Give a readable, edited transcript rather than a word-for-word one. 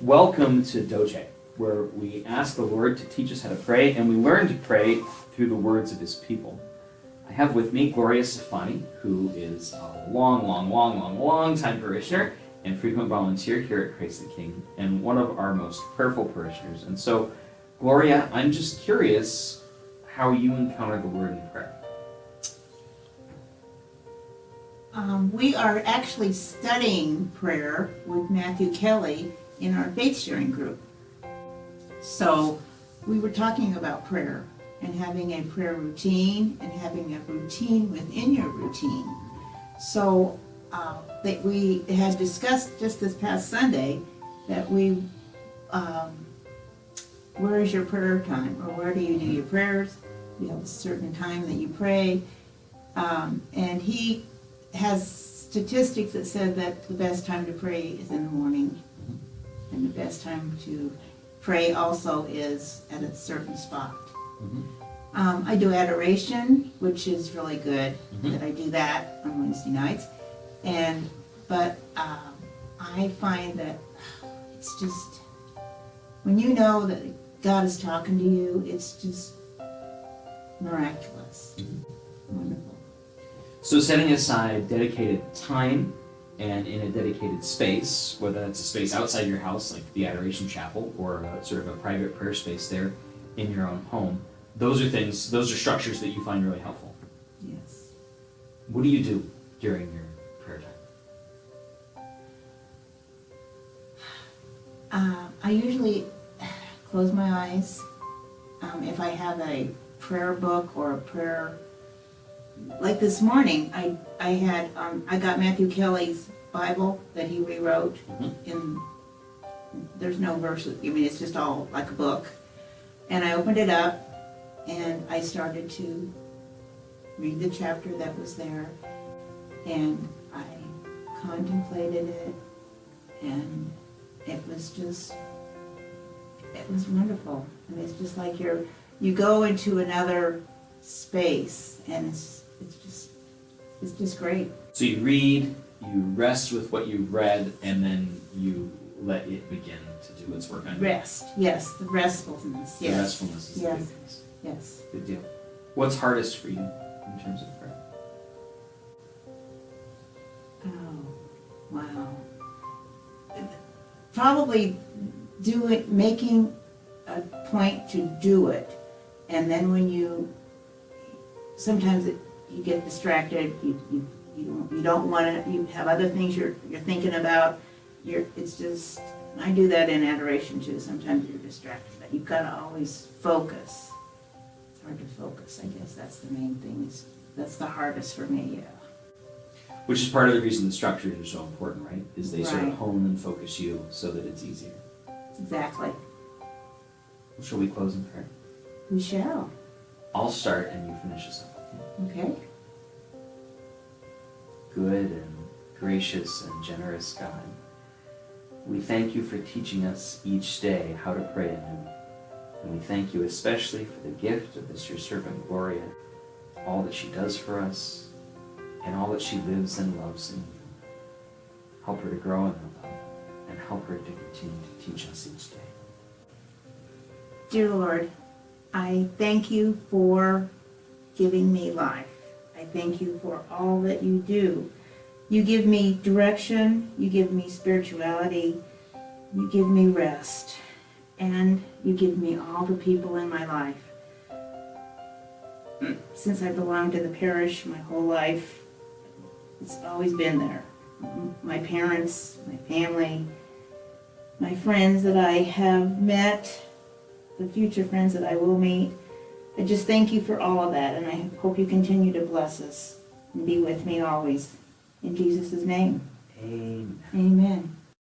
Welcome to Doce, where we ask the Lord to teach us how to pray, and we learn to pray through the words of his people. I have with me Gloria, who is a long time parishioner and frequent volunteer here at Christ the King, and one of our most prayerful parishioners. And so, Gloria, I'm just curious how you encounter the Lord in prayer. We are actually studying prayer with Matthew Kelly in our faith sharing group. So we were talking about prayer and having a prayer routine and having a routine within your routine. So that we had discussed just this past Sunday that where is your prayer time, or where do you do your prayers? You have a certain time that you pray, and he has statistics that said that the best time to pray is in the morning, and the best time to pray also is at a certain spot. I do adoration, which is really good that I do that on Wednesday nights, but I find that it's just, when you know that God is talking to you, it's just miraculous. Wonderful. So setting aside dedicated time and in a dedicated space, whether that's a space outside your house, like the Adoration Chapel, or sort of a private prayer space there in your own home, those are structures that you find really helpful. Yes. What do you do during your prayer time? I usually close my eyes. If I have a prayer book or a prayer, like this morning, I got Matthew Kelly's Bible that he rewrote. There's no verses. I mean, it's just all like a book. And I opened it up, and I started to read the chapter that was there, and I contemplated it, and it was wonderful. And it's just like you go into another space, and it's just great. So you read, you rest with what you've read, and then you let it begin to do its work on you. Rest, yes, the restfulness. Yes. The restfulness is the big thing. Yes. Good deal. What's hardest for you in terms of prayer? Oh, wow. Probably making a point to do it, and then when sometimes you get distracted. You don't want to. You have other things you're thinking about. It's just, I do that in adoration too. Sometimes you're distracted, but you've got to always focus. It's hard to focus. I guess that's the main thing. That's the hardest for me. Yeah. Which is part of the reason the structures are so important, right? Is they sort of Right. hone and focus you so that it's easier. Exactly. Shall we close in prayer? We shall. I'll start and you finish us up. Okay. Good and gracious and generous God, we thank you for teaching us each day how to pray anew. And we thank you especially for the gift of this your servant Gloria, all that she does for us, and all that she lives and loves in you. Help her to grow in her love, and help her to continue to teach us each day. Dear Lord, I thank you for giving me life. I thank you for all that you do. You give me direction, you give me spirituality, you give me rest, and you give me all the people in my life. Since I belong to the parish my whole life, it's always been there. My parents, my family, my friends that I have met, the future friends that I will meet. I just thank you for all of that, and I hope you continue to bless us and be with me always. In Jesus' name, Amen. amen.